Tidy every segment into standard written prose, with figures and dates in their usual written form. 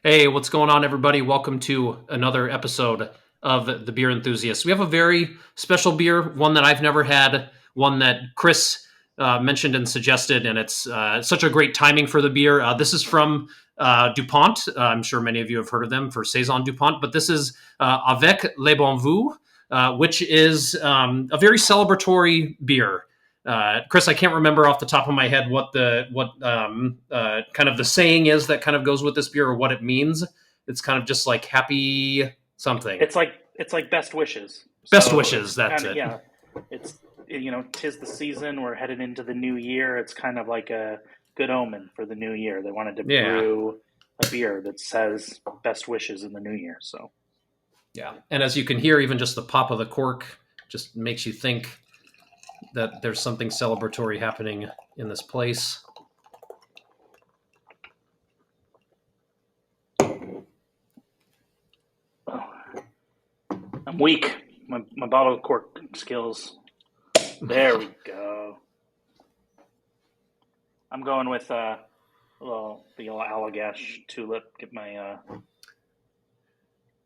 Hey, what's going on, everybody? Welcome to another episode of The Beer Enthusiast. We have a very special beer, one that I've never had, one that Chris mentioned and suggested, and it's such a great timing for the beer. This is from Dupont. I'm sure many of you have heard of them for Saison Dupont, but this is Avec les Voeux, which is a very celebratory beer. Chris, I can't remember off the top of my head what kind of the saying is that kind of goes with this beer or what it means. It's kind of just like happy something. It's like best wishes. Best So wishes. it's That's kind of it. yeah, it's tis the season. We're headed into the new year. It's kind of like a good omen for the new year. They wanted to Yeah, brew a beer that says best wishes in the new year. So yeah. And as you can hear, even just the pop of the cork just makes you think that there's something celebratory happening in this place. oh, I'm weak. My bottle cork skills. There we go. I'm going with the little Allagash tulip. Get my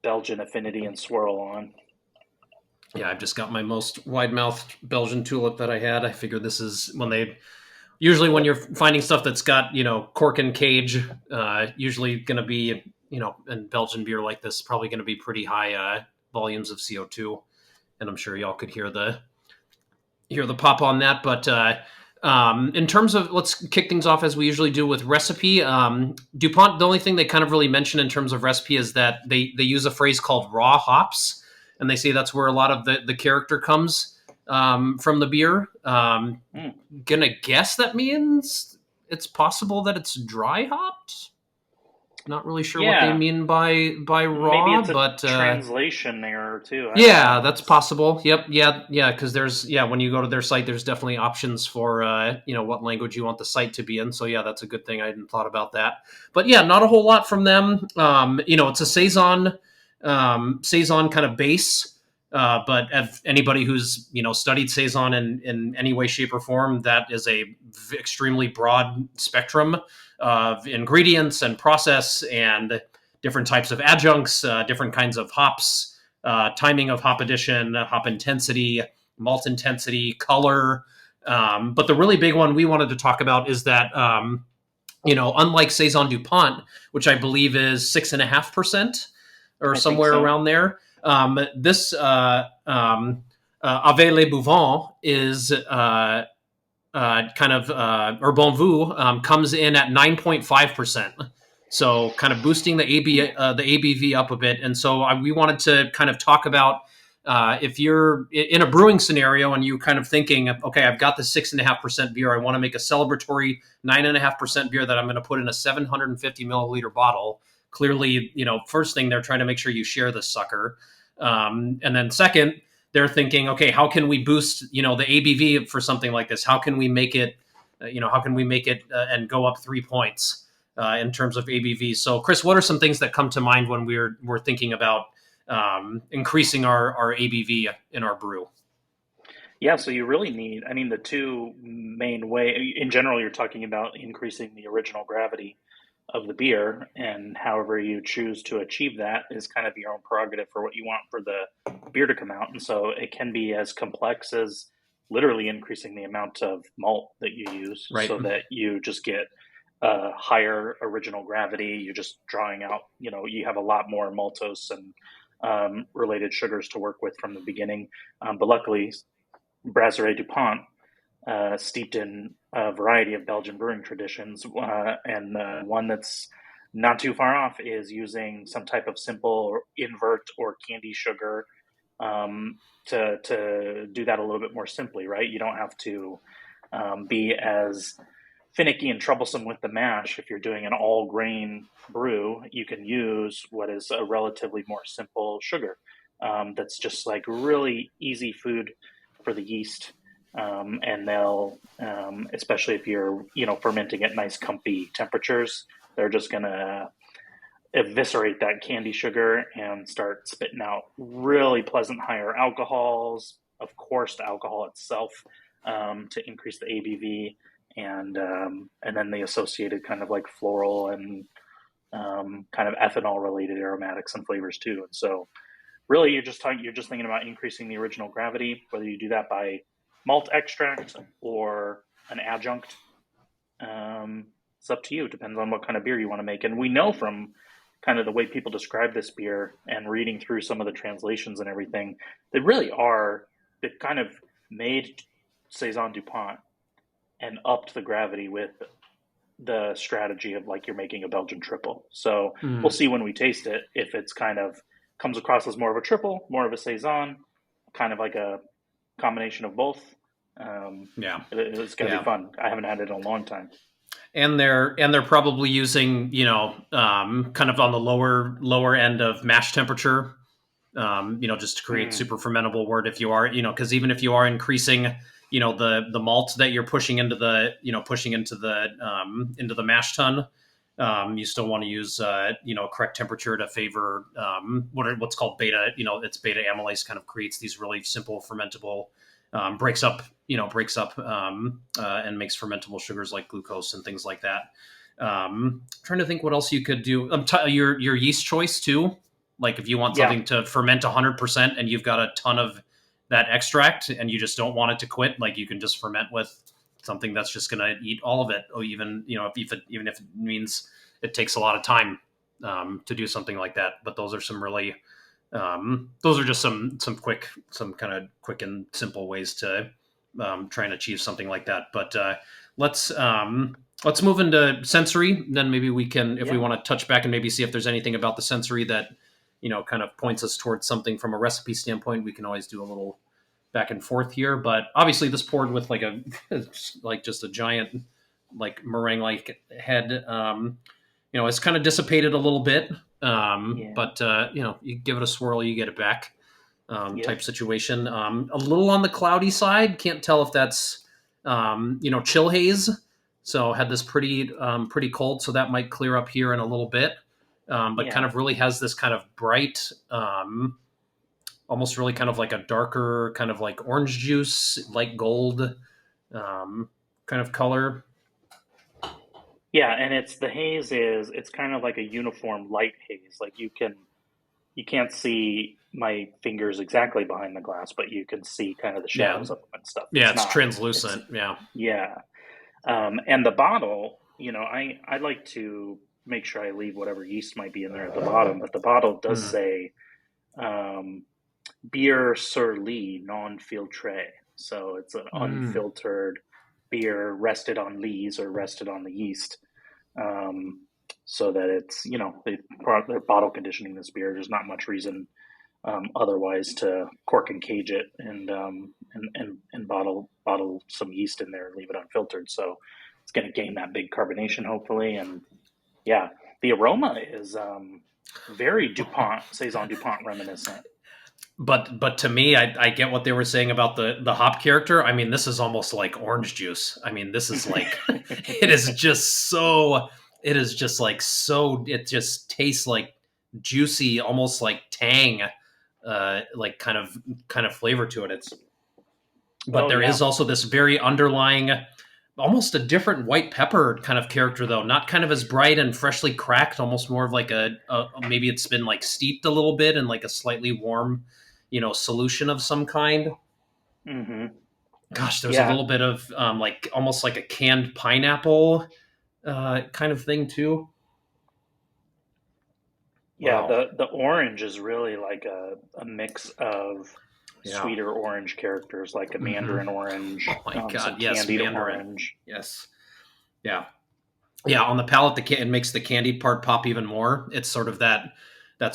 Belgian affinity and swirl on. Yeah, I've just got my most wide-mouthed Belgian tulip that I had. I figured this is when they usually when you're finding stuff that's got cork and cage, usually going to be in Belgian beer like this probably going to be pretty high volumes of CO2, and I'm sure y'all could hear the pop on that. But in terms of, let's kick things off as we usually do with recipe. Dupont, the only thing they kind of really mention in terms of recipe is that they use a phrase called raw hops, and they say that's where a lot of the character comes from the beer. Mm. Gonna guess that means it's possible that it's dry hopped. Not really sure what they Yeah, mean by maybe raw, it's a but translation error too. I don't yeah, know. that's possible. Yep, yeah, because there's when you go to their site, there's definitely options for what language you want the site to be in. So yeah, that's a good thing. I hadn't thought about that. But yeah, not a whole lot from them. It's a saison kind of base. But if anybody who's studied saison in any way, shape, or form, that is a extremely broad spectrum of ingredients and process and different types of adjuncts, different kinds of hops, timing of hop addition, hop intensity, malt intensity, color. But the really big one we wanted to talk about is that, unlike Saison Dupont, which I believe is 6.5% or I think somewhere so. around there, this Ave les Bouvants is kind of or Bon Vu comes in at 9.5%. So kind of boosting the ABV up a bit. And so we wanted to kind of talk about if you're in a brewing scenario and you kind of thinking, okay, I've got the 6.5% beer. I want to make a celebratory 9.5% beer that I'm going to put in a 750 milliliter bottle. Clearly, first thing they're trying to make sure you share this sucker. And then second, they're thinking, okay, how can we boost, the ABV for something like this? How can we make it, and go up 3 points in terms of ABV? So, Chris, what are some things that come to mind when we're thinking about increasing our ABV in our brew? Yeah, so you really need, I mean, the two main way, in general, you're talking about increasing the original gravity of the beer, and however you choose to achieve that is kind of your own prerogative for what you want for the beer to come out. And so it can be as complex as literally increasing the amount of malt that you use Right. so that you just get a higher original gravity. You're just drawing out, you have a lot more maltose and related sugars to work with from the beginning. But luckily, Brasserie Dupont, steeped in a variety of Belgian brewing traditions, and one that's not too far off is using some type of simple invert or candy sugar to do that a little bit more simply, right? You don't have to be as finicky and troublesome with the mash. If you're doing an all grain brew, you can use what is a relatively more simple sugar that's just like really easy food for the yeast. And they'll, especially if you're, fermenting at nice, comfy temperatures, they're just gonna eviscerate that candy sugar and start spitting out really pleasant higher alcohols. Of course, the alcohol itself to increase the ABV, and then the associated kind of like floral and kind of ethanol related aromatics and flavors too. And so really you're just thinking about increasing the original gravity, whether you do that by malt extract or an adjunct. It's up to you. It depends on what kind of beer you want to make. And we know from kind of the way people describe this beer and reading through some of the translations and everything, they really are, they've kind of made saison Dupont and upped the gravity with the strategy of like you're making a Belgian triple. So we'll Mm. see when we taste it if it's kind of comes across as more of a triple, more of a saison, kind of like a combination of both. Yeah. It's going to be Yeah. fun. I haven't had it in a long time. And they're probably using, kind of on the lower end of mash temperature, just to create Mm, super fermentable wort. If you are, because even if you are increasing, the malt that you're pushing into the mash tun, you still want to use, correct temperature to favor, what's called beta. It's beta amylase kind of creates these really simple fermentable, breaks up and makes fermentable sugars like glucose and things like that. Trying to think what else you could do. Your yeast choice too. Like if you want yeah. something to ferment 100% and you've got a ton of that extract and you just don't want it to quit, like you can just ferment with something that's just going to eat all of it. Or even, even if it means it takes a lot of time to do something like that. But those are some really, those are just some kind of quick and simple ways to try and achieve something like that. But let's let's move into sensory. Then maybe we can, if we Yeah. want to touch back and maybe see if there's anything about the sensory that kind of points us towards something from a recipe standpoint. We can always do a little back and forth here. But obviously, this poured with like a like just a giant like meringue like head. It's kind of dissipated a little bit. Yeah. But you give it a swirl, you get it back. Yep. Type situation. A little on the cloudy side. Can't tell if that's chill haze. So had this pretty cold, so that might clear up here in a little bit. But kind Yeah. of really has this kind of bright, almost really kind of like a darker, kind of like orange juice, light gold kind of color. Yeah. And it's kind of like a uniform light haze. Like you can't see my fingers exactly behind the glass, but you can see kind of the Yeah, shadows of them and stuff. yeah, it's It's, translucent. Yeah. yeah. And the bottle, I like to make sure I leave whatever yeast might be in there at the bottom, but the bottle does Mm. say um, beer sur lie non filtre. So it's an Mm. unfiltered beer rested on lees or rested on the yeast. Um, so that it's, they're bottle conditioning this beer. There's not much reason otherwise to cork and cage it and bottle some yeast in there and leave it unfiltered. So it's going to gain that big carbonation hopefully. And yeah, the aroma is very Dupont saison Dupont reminiscent. But to me, I get what they were saying about the hop character. I mean, this is almost like orange juice. I mean, this is like it is just so it is just like so it just tastes like juicy, almost like tang, like kind of flavor to it. But Oh there yeah, is also this very underlying, almost a different white pepper kind of character though, not kind of as bright and freshly cracked, almost more of like a maybe it's been like steeped a little bit in like a slightly warm solution of some kind. hmm Gosh, there's a yeah, little bit of like almost like a canned pineapple kind of thing too. yeah. Wow. The orange is really like a mix of Yeah. sweeter orange characters, like a Hmm. mandarin orange, Oh my some god, yes, candied mandarin. orange. Yes. Yeah. Yeah, on the palate, it makes the candied part pop even more. It's sort of that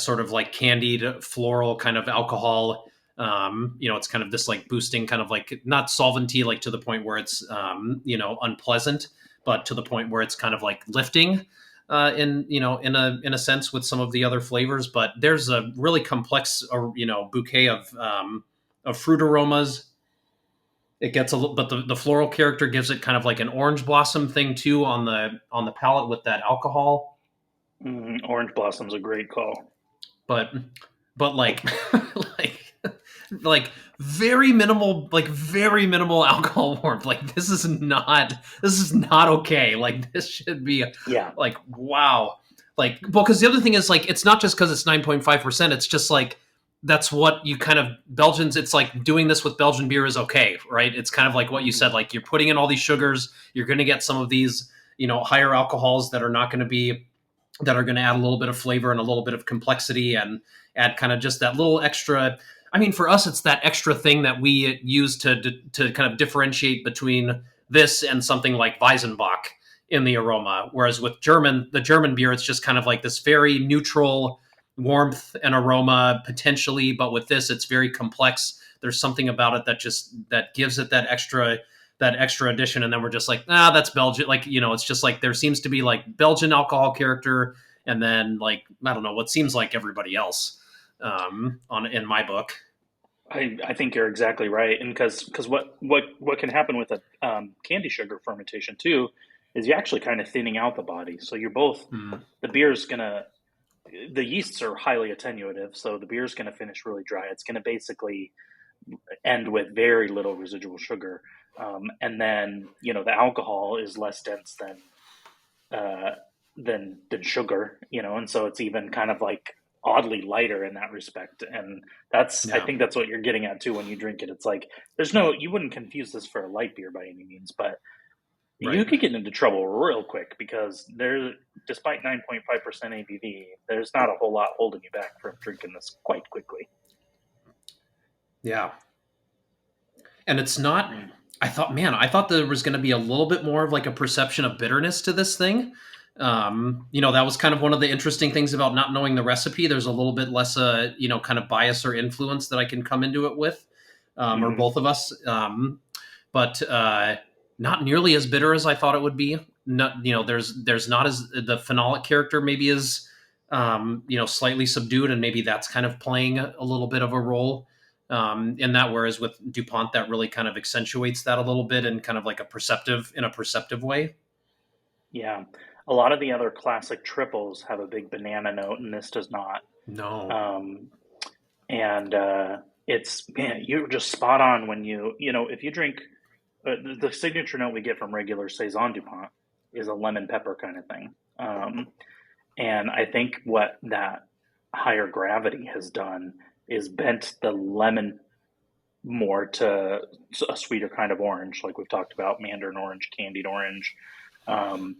sort of like candied floral kind of alcohol. It's kind of this like boosting kind of like not solventy, like to the point where it's unpleasant, but to the point where it's kind of like lifting. In a sense with some of the other flavors, but there's a really complex, bouquet of fruit aromas. It gets a little, but the floral character gives it kind of like an orange blossom thing too on the palate with that alcohol. Orange Blossom's a great call. But but like like like very minimal alcohol warmth. Like this is not okay. Like this should be Yeah, like wow. Like, well, because the other thing is like it's not just because it's 9.5%. It's just like that's what you kind of Belgians. It's like doing this with Belgian beer is okay, right? It's kind of like what you said. Like you're putting in all these sugars. You're going to get some of these, higher alcohols that are not going to be that are going to add a little bit of flavor and a little bit of complexity and add kind of just that little extra. I mean, for us, it's that extra thing that we use to kind of differentiate between this and something like Weizenbach in the aroma. Whereas with the German beer, it's just kind of like this very neutral warmth and aroma potentially, but with this, it's very complex. There's something about it that gives it that extra addition, and then we're just like, that's Belgian. Like, it's just like there seems to be like Belgian alcohol character, and then like I don't know what seems like everybody else in my book. I think you're exactly right, and because what can happen with a candy sugar fermentation too is you're actually kind of thinning out the body. So you're both the beer's gonna the yeasts are highly attenuative, so the beer's gonna finish really dry. It's gonna basically end with very little residual sugar, and then the alcohol is less dense uh, than sugar, and so it's even kind of like oddly lighter in that respect. And I Yeah, think that's what you're getting at too when you drink it. It's like you wouldn't confuse this for a light beer by any means, but you right. could get into trouble real quick because despite 9.5% ABV, there's not a whole lot holding you back from drinking this quite quickly. Yeah, and it's not. Mm. I thought there was going to be a little bit more of like a perception of bitterness to this thing. That was kind of one of the interesting things about not knowing the recipe. There's a little bit less, kind of bias or influence that I can come into it with, or Hmm. both of us. But not nearly as bitter as I thought it would be. Not, there's not as the phenolic character maybe is, slightly subdued, and maybe that's kind of playing a little bit of a role in that. Whereas with Dupont, that really kind of accentuates that a little bit in kind of like in a perceptive way. Yeah. A lot of the other classic triples have a big banana note, and this does not. No. Um, and it's, man, you're just spot on when if you drink the signature note we get from regular saison Dupont is a lemon pepper kind of thing. And I think what that higher gravity has done is bent the lemon more to a sweeter kind of orange, like we've talked about, mandarin orange, candied orange. Um,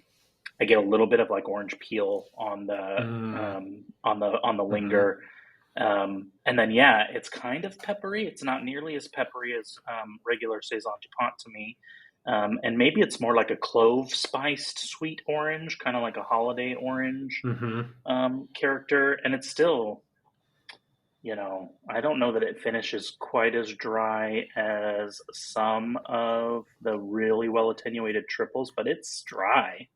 I get a little bit of like orange peel on the Mm, mhm. linger, and then yeah, it's kind of peppery. It's not nearly as peppery as regular saison Dupont to me, and maybe it's more like a clove spiced sweet orange, kind of like a holiday orange Mhm. character, and it's still. I don't know that it finishes quite as dry as some of the really well attenuated triples, but it's dry.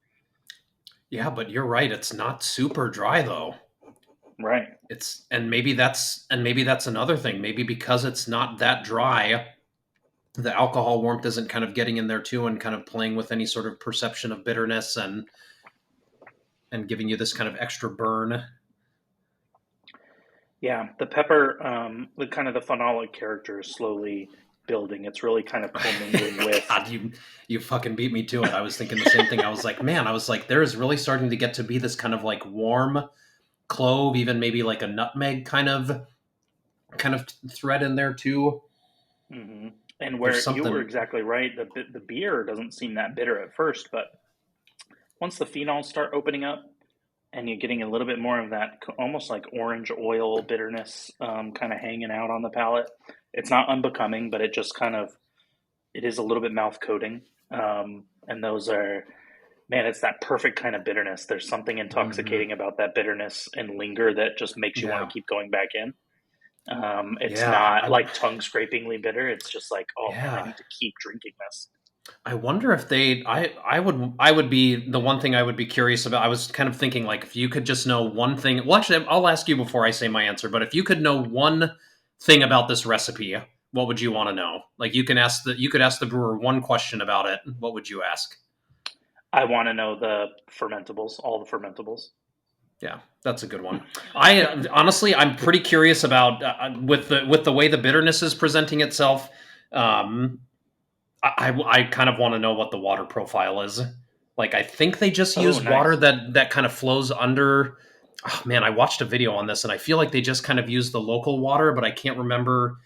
Yeah, but you're right. It's not super dry though. Right. It's and maybe that's another thing. Maybe because it's not that dry, the alcohol warmth isn't kind of getting in there too and kind of playing with any sort of perception of bitterness and giving you this kind of extra burn. Yeah, the pepper, the kind of the phenolic character is slowly building. It's really kind of commingling with. God, you fucking beat me to it. I was thinking the same thing. I was like, man, there is really starting to get to be this kind of like warm clove, even maybe like a nutmeg kind of thread in there too. Hmm. And There's where you were something. exactly right, the beer doesn't seem that bitter at first, but once the phenols start opening up and you're getting a little bit more of that almost like orange oil bitterness kind of hanging out on the palate, it's not unbecoming, but it is a little bit mouth coating. And those are, man, it's that perfect kind of bitterness. There's something Mhm. intoxicating about that bitterness and linger that just makes you want to Yeah, keep going back in. It's yeah, not like tongue scrapingly bitter. It's just like, oh man, I yeah. need to keep drinking this. I wonder if they. I would be the one thing I would be curious about. I was kind of thinking like if you could just know one thing. Well, actually, I'll ask you before I say my answer. But if you could know one thing about this recipe, what would you want to know? Like you could ask the brewer one question about it. What would you ask? I want to know the fermentables, all the fermentables. Yeah, that's a good one. I honestly, I'm pretty curious about with the way the bitterness is presenting itself. I kind of want to know what the water profile is. Like I think they just Oh, use water nice. that kind of flows under. Oh, man, I watched a video on this and I feel like they just kind of use the local water, but I can't remember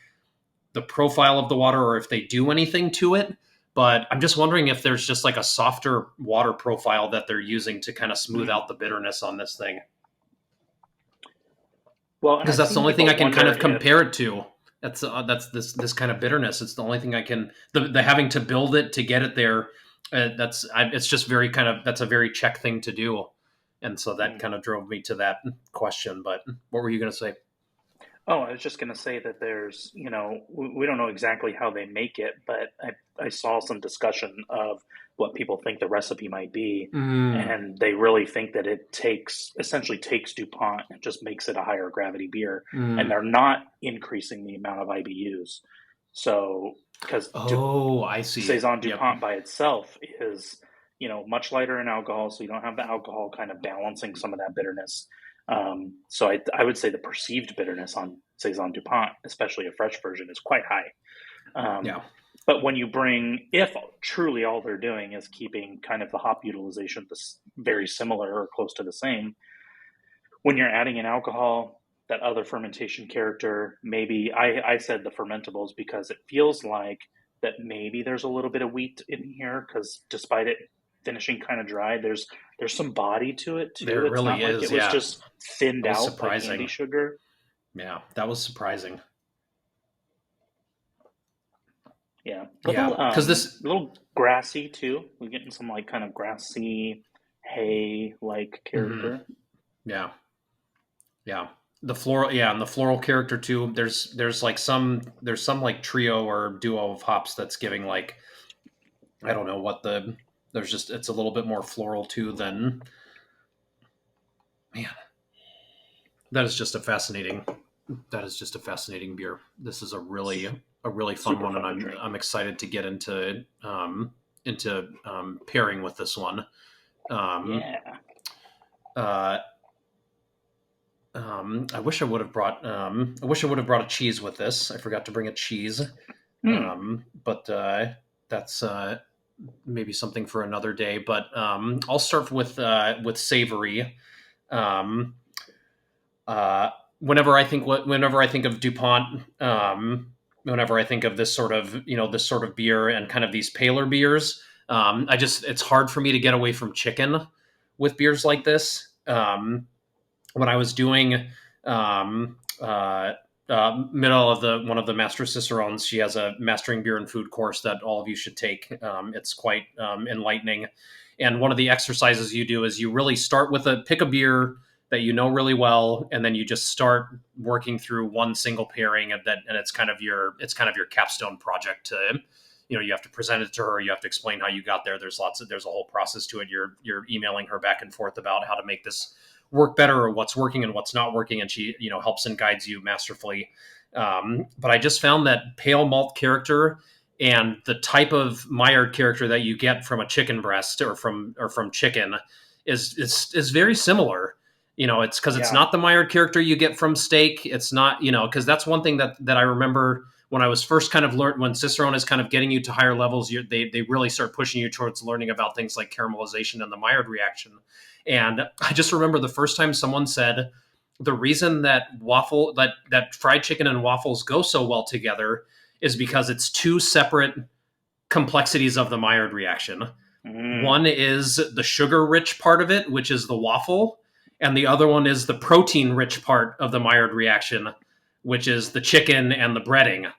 the profile of the water or if they do anything to it. But I'm just wondering if there's just like a softer water profile that they're using to kind of smooth Mm. out the bitterness on this thing. Well, and Because I've that's the seen only thing people I can kind wonder of if, compare it to. That's this kind of bitterness. It's the only thing I can the having to build it to get it there. It's just very kind of that's a very Czech thing to do, and so that mm. kind of drove me to that question. But what were you going to say? Oh, I was just going to say that there's, we don't know exactly how they make it, but I saw some discussion of what people think the recipe might be, Mm, and they really think that it essentially takes Dupont and just makes it a higher gravity beer, and mm. they're not increasing the amount of IBUs. So, because Oh, I see. Saison Yep. Dupont by itself is, much lighter in alcohol, so you don't have the alcohol kind of balancing some of that bitterness. So I would say the perceived bitterness on Saison Dupont, especially a fresh version, is quite high. Yeah. But when you bring, if truly all they're doing is keeping kind of the hop utilization very similar or close to the same, when you're adding in alcohol, that other fermentation character, maybe I said the fermentables because it feels like that maybe there's a little bit of wheat in here because despite it finishing kind of dry, there's some body to it too. There It's really not like is. it was Yeah. just thinned That was out like candy surprising. sugar. Yeah. That was surprising. Yeah, Yeah. Because this, little grassy too. We're getting some like kind of grassy hay like mhm, character. yeah. Yeah. The floral, yeah, and the floral character too. There's some like trio or duo of hops that's giving like I don't know what the there's just it's a little bit more floral too than man. That is just a fascinating that is just a fascinating beer. This is a really fun Super one, and fun to drink. I'm excited to get into pairing with this one. Um, Yeah. uh, I wish I would have brought a cheese with this. I forgot to bring a cheese, Hmm. but that's maybe something for another day. But I'll start with savory. Um, uh, whenever I think of Dupont, whenever I think of this sort of this sort of beer and kind of these paler beers, I just it's hard for me to get away from chicken with beers like this. When I was doing um, middle of the one of the master cicerones, she has a mastering beer and food course that all of you should take. It's quite enlightening, and one of the exercises you do is you really start with a pick a beer that you know really well, and then you just start working through one single pairing, and it's kind of your capstone project to you have to present it to her, you have to explain how you got there. There's a whole process to it. You're emailing her back and forth about how to make this work better or what's working and what's not working, and she helps and guides you masterfully. But I just found that pale malt character and the type of mired character that you get from a chicken breast or from chicken is very similar. It's because it's Yeah. not the mired character you get from steak. It's not because that's one thing that I remember when I was first kind of learned when Cicerone is kind of getting you to higher levels. They really start pushing you towards learning about things like caramelization and the Maillard reaction. And I just remember the first time someone said the reason that that fried chicken and waffles go so well together is because it's two separate complexities of the Maillard reaction. Mm. One is the sugar rich part of it, which is the waffle, and the other one is the protein rich part of the Maillard reaction, which is the chicken and the breading.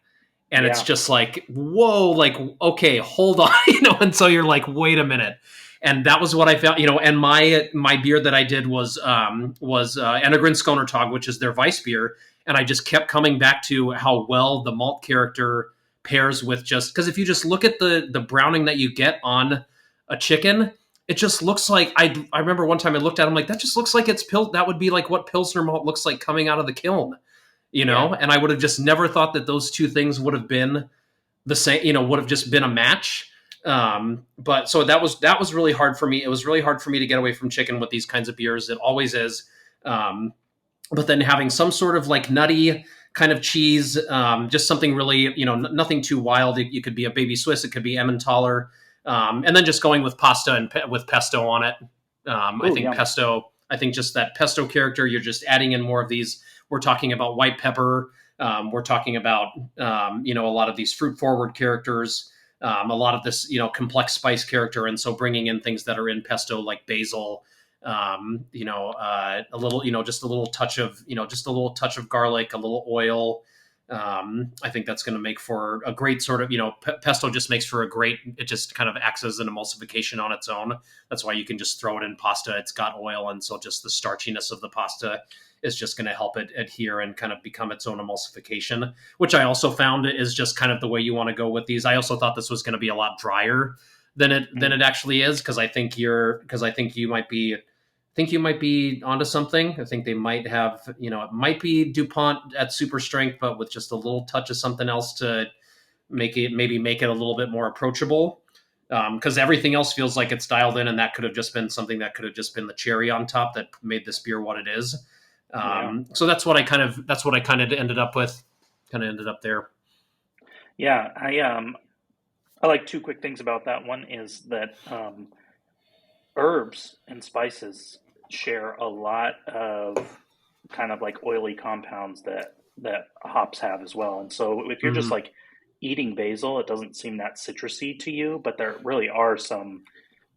And it's Yeah. just like, whoa, like, okay, hold on, and so you're like, wait a minute. And that was what I felt, and my beer that I did was Enegren Skonertag, which is their Weiss beer, and I just kept coming back to how well the malt character pairs with just because if you just look at the browning that you get on a chicken, it just looks like I remember one time I looked at it, I'm like, that just looks like that would be like what Pilsner malt looks like coming out of the kiln, Yeah. and I would have just never thought that those two things would have been the same, would have just been a match. But so that was really hard for me. It was really hard for me to get away from chicken with these kinds of beers. It always is. But then having some sort of like nutty kind of cheese, just something really, nothing too wild. It could be a baby Swiss, it could be Emmentaler. And then just going with pasta and with pesto on it. I Ooh, think yum. pesto. I think just that pesto character. You're just adding in more of these. We're talking about white pepper. We're talking about a lot of these fruit forward characters. A lot of this complex spice character, and so bringing in things that are in pesto like basil. A little just a little touch of just a little touch of garlic, a little oil. I think that's going to make for a great sort of, pesto just makes for a great, it just kind of acts as an emulsification on its own. That's why you can just throw it in pasta. It's got oil. And so just the starchiness of the pasta is just going to help it adhere and kind of become its own emulsification, which I also found is just kind of the way you want to go with these. I also thought this was going to be a lot drier than it actually is. Because I think you might be onto something. I think they might have, it might be Dupont at super strength, but with just a little touch of something else to make it a little bit more approachable. Because everything else feels like it's dialed in, and that could have just been something that could have just been the cherry on top that made this beer what it is. Yeah. So that's what I ended up with. Kind of ended up there. Yeah. I like two quick things about that. One is that herbs and spices share a lot of kind of like oily compounds that hops have as well. And so if you're just Mm, like eating basil, it doesn't seem that citrusy to you, but there really are some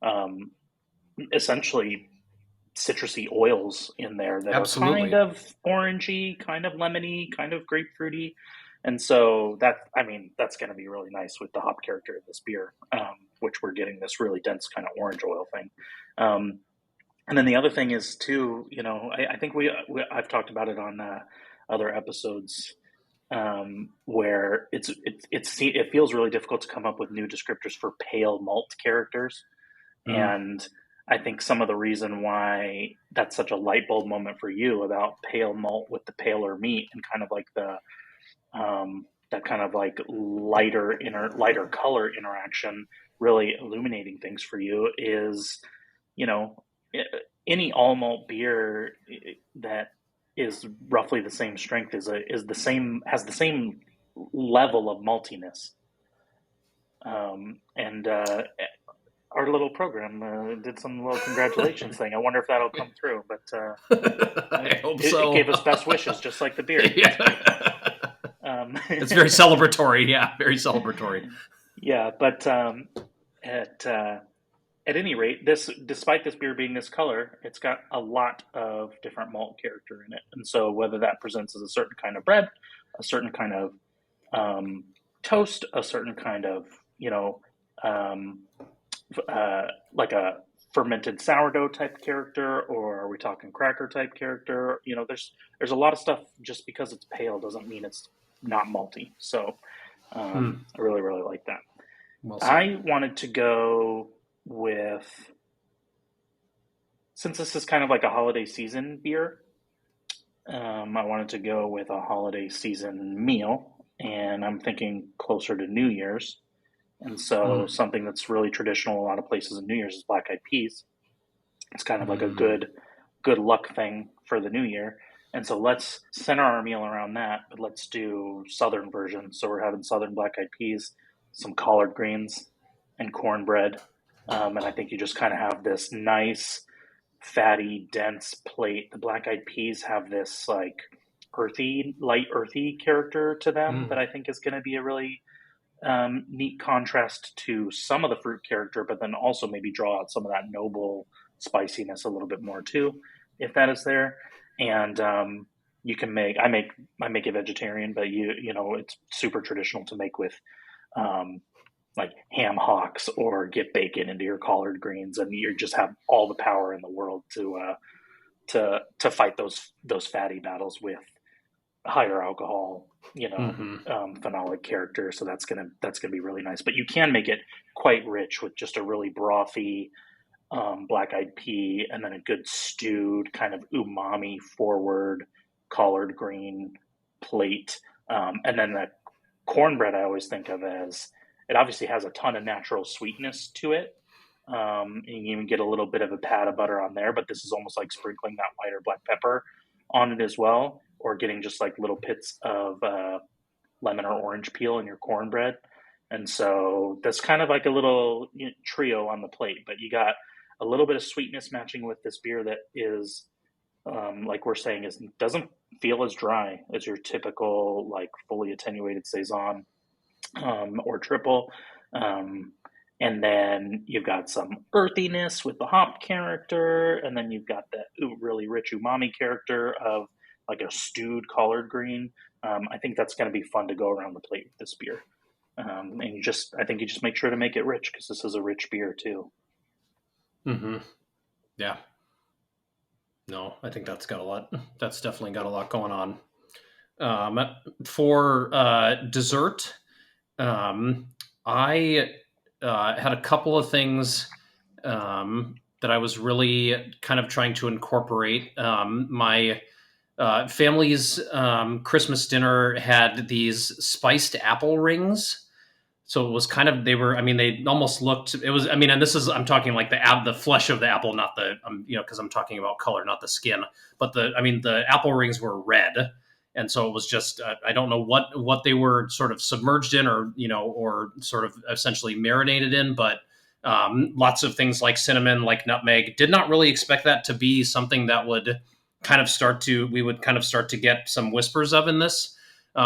um, essentially citrusy oils in there that are kind absolutely. of orangey, kind of lemony, kind of grapefruity. And so that, I mean, that's going to be really nice with the hop character of this beer, which we're getting this really dense kind of orange oil thing. Um, and then the other thing is too, I think I've talked about it on other episodes where it feels really difficult to come up with new descriptors for pale malt characters, Mm, and I think some of the reason why that's such a light bulb moment for you about pale malt with the paler meat and kind of like the that kind of like lighter color interaction really illuminating things for you is, you know, any all malt beer that is roughly the same strength is the same has the same level of maltiness. And our little program did some little congratulations thing. I wonder if that'll come through, but I hope it so. gave us best wishes, just like the beer. That's great. Yeah. Um, It's very celebratory. Yeah, very celebratory. yeah, but at uh, at any rate, this despite this beer being this color, it's got a lot of different malt character in it, and so whether that presents as a certain kind of bread, a certain kind of um, toast, a certain kind of um, like a fermented sourdough type character, or are we talking cracker type character? There's a lot of stuff. Just because it's pale doesn't mean it's not malty. So Hmm. I really really like that. Well said. I wanted to go with, since this is kind of like a holiday season beer. I wanted to go with a holiday season meal, and I'm thinking closer to New Year's. And so Hmm. something that's really traditional a lot of places in New Year's is black eyed peas. It's kind of like a Hmm. good luck thing for the new year. And so let's center our meal around that, but let's do southern version. So we're having southern black eyed peas, some collard greens, and cornbread. And I think you just kind of have this nice, fatty, dense plate. The black eyed peas have this like light earthy character to them that Hmm. I think is going to be a really neat contrast to some of the fruit character, but then also maybe draw out some of that noble spiciness a little bit more too, if that is there. And you can I make it vegetarian, but it's super traditional to make with um, like ham hocks or get bacon into your collard greens, and you just have all the power in the world to fight those fatty battles with higher alcohol, Hmm. phenolic character. So that's gonna be really nice. But you can make it quite rich with just a really brothy black eyed pea, and then a good stewed kind of umami forward collard green plate, and then the cornbread I always think of as, it obviously has a ton of natural sweetness to it. And you even get a little bit of a pat of butter on there, but this is almost like sprinkling that white or black pepper on it as well, or getting just like little bits of lemon or orange peel in your cornbread. And so that's kind of like a little trio on the plate. But you got a little bit of sweetness matching with this beer that is, like we're saying, is doesn't feel as dry as your typical like fully attenuated saison or triple. Um, and then you've got some earthiness with the hop character, and then you've got that really rich umami character of like a stewed collard green. I think that's going to be fun to go around the plate with this beer. And I think you just make sure to make it rich because this is a rich beer too. Mm-hmm. Yeah. No, I think that's got a lot. That's definitely got a lot going on. For dessert, um, I had a couple of things that I was really kind of trying to incorporate. My family's Christmas dinner had these spiced apple rings. So it was kind of they they almost looked it was and this is I'm talking like the flesh of the apple, not the because I'm talking about color, not the skin, but the apple rings were red, and so it was just I don't know what they were sort of submerged in, or sort of essentially marinated in, but lots of things like cinnamon, like nutmeg. Did not really expect that to be something that would we would kind of start to get some whispers of in this.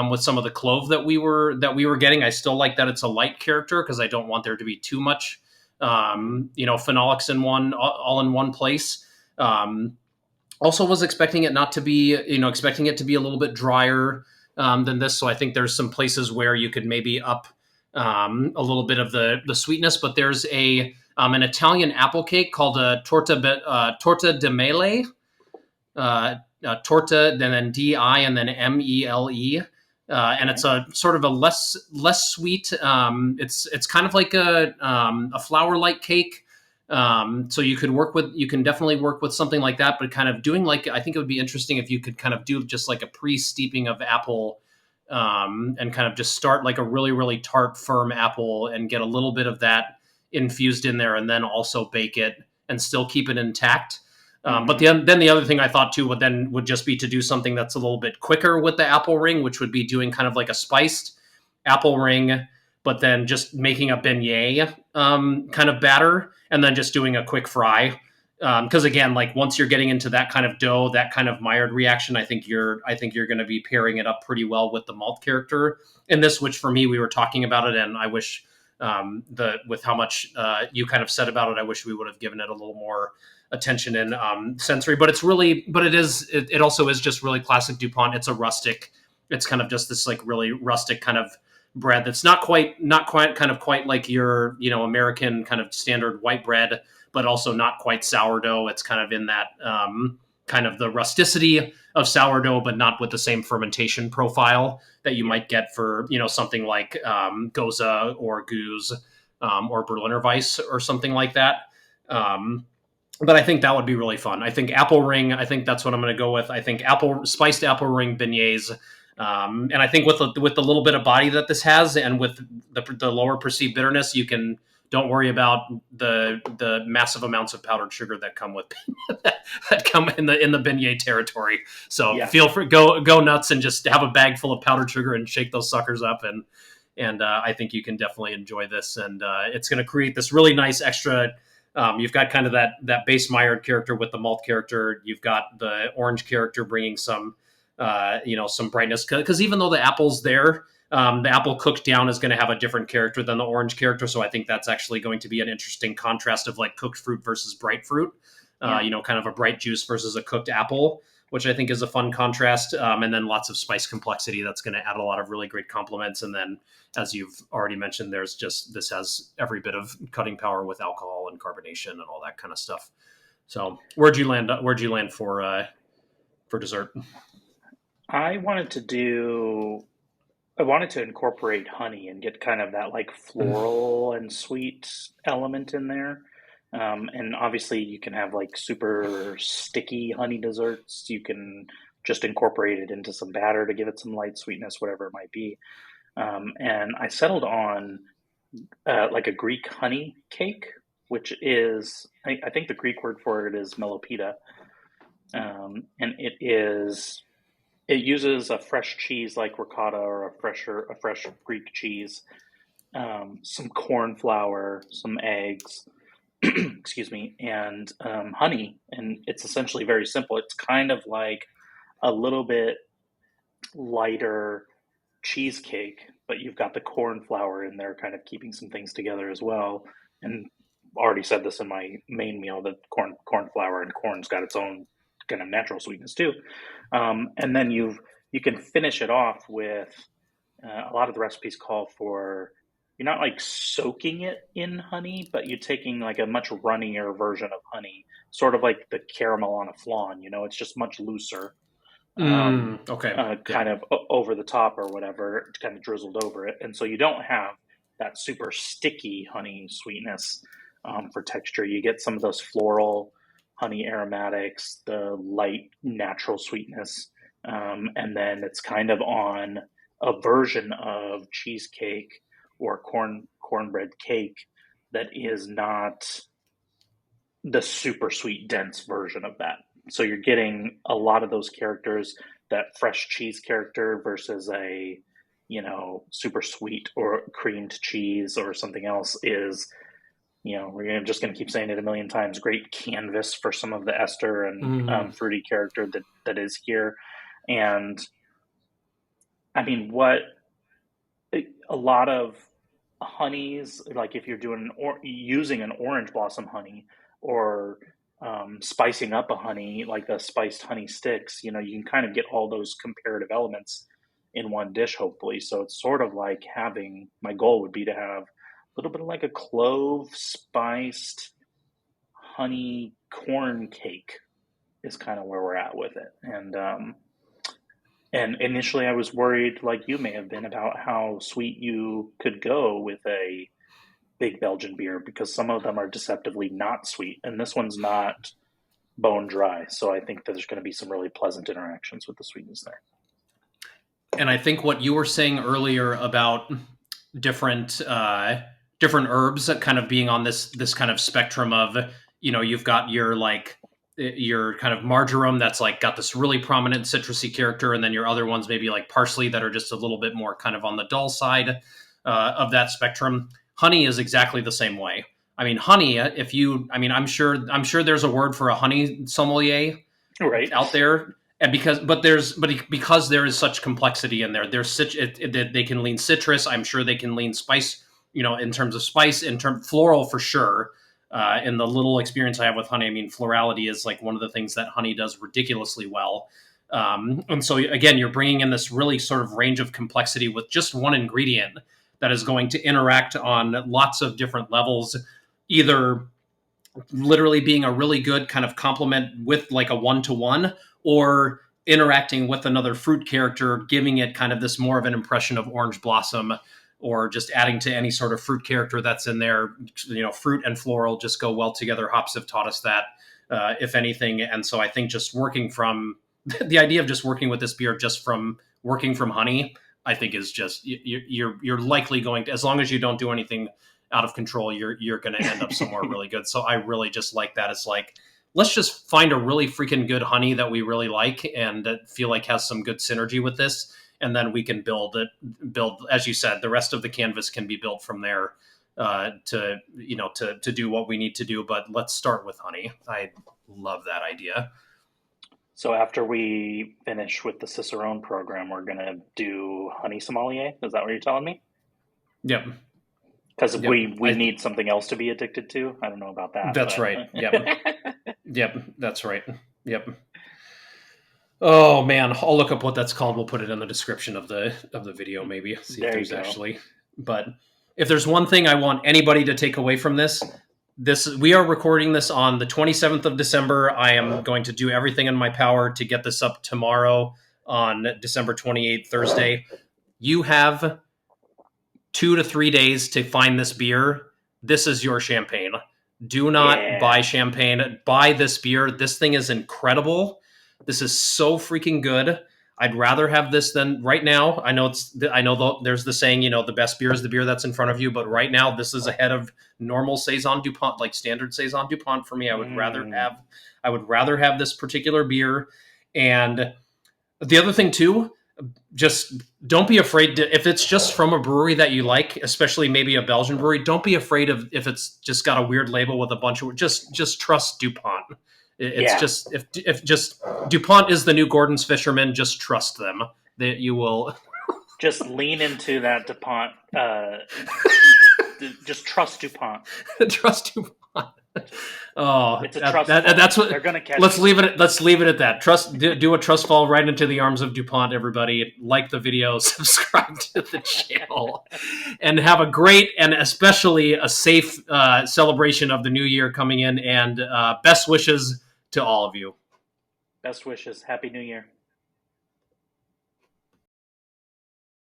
With some of the clove that we were getting, I still like that it's a light character because I don't want there to be too much, phenolics in all in one place. Also, was expecting it not to be, expecting it to be a little bit drier than this. So I think there's some places where you could maybe up a little bit of the sweetness. But there's an Italian apple cake called a torta de mele, torta, and then D-I, and then M-E-L-E. And it's a sort of a less sweet. It's kind of like a flour like cake. So you can definitely work with something like that, but kind of doing like I think it would be interesting if you could kind of do just like a pre-steeping of apple, and kind of just start like a really really tart firm apple and get a little bit of that infused in there, and then also bake it and still keep it intact. But then the other thing I thought too would just be to do something that's a little bit quicker with the apple ring, which would be doing kind of like a spiced apple ring, but then just making a beignet kind of batter, and then just doing a quick fry. Because again, like once you're getting into that kind of dough, that kind of Maillard reaction, I think you're going to be pairing it up pretty well with the malt character in this. Which for me, we were talking about it, and I wish with how much you kind of said about it, I wish we would have given it a little more attention in sensory. But it also is just really classic Dupont. It's a rustic. It's kind of just this like really rustic kind of bread that's not quite like your American kind of standard white bread, but also not quite sourdough. It's kind of in that kind of the rusticity of sourdough, but not with the same fermentation profile that you might get for something like Goza or Goose, or Berliner Weiss or something like that. But I think that would be really fun. I think apple ring. I think that's what I'm going to go with. I think spiced apple ring beignets. And I think with the little bit of body that this has, and with the lower perceived bitterness, you don't worry about the massive amounts of powdered sugar that come with that come in the beignet territory. So feel free, go nuts and just have a bag full of powdered sugar and shake those suckers up, and I think you can definitely enjoy this, and it's going to create this really nice extra. You've got kind of that base Maillard character with the malt character. You've got the orange character bringing some some brightness, because even though the apple's there, the apple cooked down is going to have a different character than the orange character. So I think that's actually going to be an interesting contrast of like cooked fruit versus bright fruit. Kind of a bright juice versus a cooked apple, which I think is a fun contrast. And then lots of spice complexity that's going to add a lot of really great complements. And then, as you've already mentioned, this has every bit of cutting power with alcohol and carbonation and all that kind of stuff. So where'd you land for dessert? I wanted to do I wanted to incorporate honey and get kind of that like floral and sweet element in there. And obviously, you can have like super sticky honey desserts. You can just incorporate it into some batter to give it some light sweetness, whatever it might be. And I settled on like a Greek honey cake, which is, I think the Greek word for it is melopita. And it uses a fresh cheese like ricotta or a fresh Greek cheese, some corn flour, some eggs, excuse me, and honey. And it's essentially very simple. It's kind of like a little bit lighter cheesecake, but you've got the corn flour in there kind of keeping some things together as well. And already said this in my main meal that corn flour and corn's got its own kind of natural sweetness too. And then you can finish it off with a lot of the recipes call for you're not like soaking it in honey, but you're taking like a much runnier version of honey, sort of like the caramel on a flan. It's just much looser, Okay. Yeah. kind of over the top or whatever, kind of drizzled over it, and so you don't have that super sticky honey sweetness for texture. You get some of those floral honey aromatics, the light natural sweetness, and then it's kind of on a version of cheesecake or cornbread cake that is not the super sweet dense version of that. So you're getting a lot of those characters, that fresh cheese character versus a super sweet or creamed cheese or something else is, we're just going to keep saying it a million times, great canvas for some of the ester and fruity character that is here. And I mean, what a lot of honeys, like if you're doing using an orange blossom honey or spicing up a honey, like the spiced honey sticks, you can kind of get all those comparative elements in one dish, hopefully. So it's sort of like my goal would be to have a little bit of like a clove spiced honey corn cake is kind of where we're at with it. And initially I was worried, like you may have been, about how sweet you could go with a big Belgian beer, because some of them are deceptively not sweet, and this one's not bone dry. So I think that there's going to be some really pleasant interactions with the sweetness there. And I think what you were saying earlier about different herbs kind of being on this kind of spectrum of, you've got your kind of marjoram that's like got this really prominent citrusy character, and then your other ones maybe like parsley that are just a little bit more kind of on the dull side of that spectrum. Honey is exactly the same way. I mean, honey, I'm sure there's a word for a honey sommelier right out there. And because there is such complexity in there, they can lean citrus. I'm sure they can lean spice, in terms of spice, floral for sure. In the little experience I have with honey, I mean, florality is like one of the things that honey does ridiculously well. And so again, you're bringing in this really sort of range of complexity with just one ingredient that is going to interact on lots of different levels, either literally being a really good kind of complement with like a one-to-one, or interacting with another fruit character, giving it kind of this more of an impression of orange blossom, or just adding to any sort of fruit character that's in there. Fruit and floral just go well together. Hops have taught us that, if anything. And so I think just working from the idea of just working with this beer, just from working from honey, I think is just, you're likely going to, as long as you don't do anything out of control, you're going to end up somewhere really good. So I really just like that. It's like, let's just find a really freaking good honey that we really like and that feel like has some good synergy with this. And then we can build, as you said, the rest of the canvas can be built from there to do what we need to do. But let's start with honey. I love that idea. So after we finish with the Cicerone program, we're going to do honey sommelier. Is that what you're telling me? Yep. Because we need something else to be addicted to. I don't know about that. That's right. Yep. Yep. That's right. Yep. Oh man, I'll look up what that's called. We'll put it in the description of the video, maybe. See if there's actually. But if there's one thing I want anybody to take away from this, we are recording this on the 27th of December. I am going to do everything in my power to get this up tomorrow on December 28th, Thursday. You have 2 to 3 days to find this beer. This is your champagne. Do not buy champagne. Buy this beer. This thing is incredible. This is so freaking good. I'd rather have this than right now. I know there's the saying, the best beer is the beer that's in front of you. But right now, this is ahead of normal saison Dupont, like standard saison Dupont for me. I would rather have this particular beer. And the other thing too, just don't be afraid to, if it's just from a brewery that you like, especially maybe a Belgian brewery, don't be afraid of if it's just got a weird label with a bunch of, just trust Dupont. It's Yeah, just, if just Dupont is the new Gordon's Fisherman, just trust them that you will. just lean into that DuPont. Just trust DuPont. Trust Dupont. Oh, It's a trust fall. that's what They're gonna catch let's you. leave it. Let's leave it at that. Do a trust fall right into the arms of Dupont. Everybody, like the video, subscribe to the channel, and have a great and especially a safe celebration of the new year coming in. And best wishes to all of you. Best wishes. Happy New Year.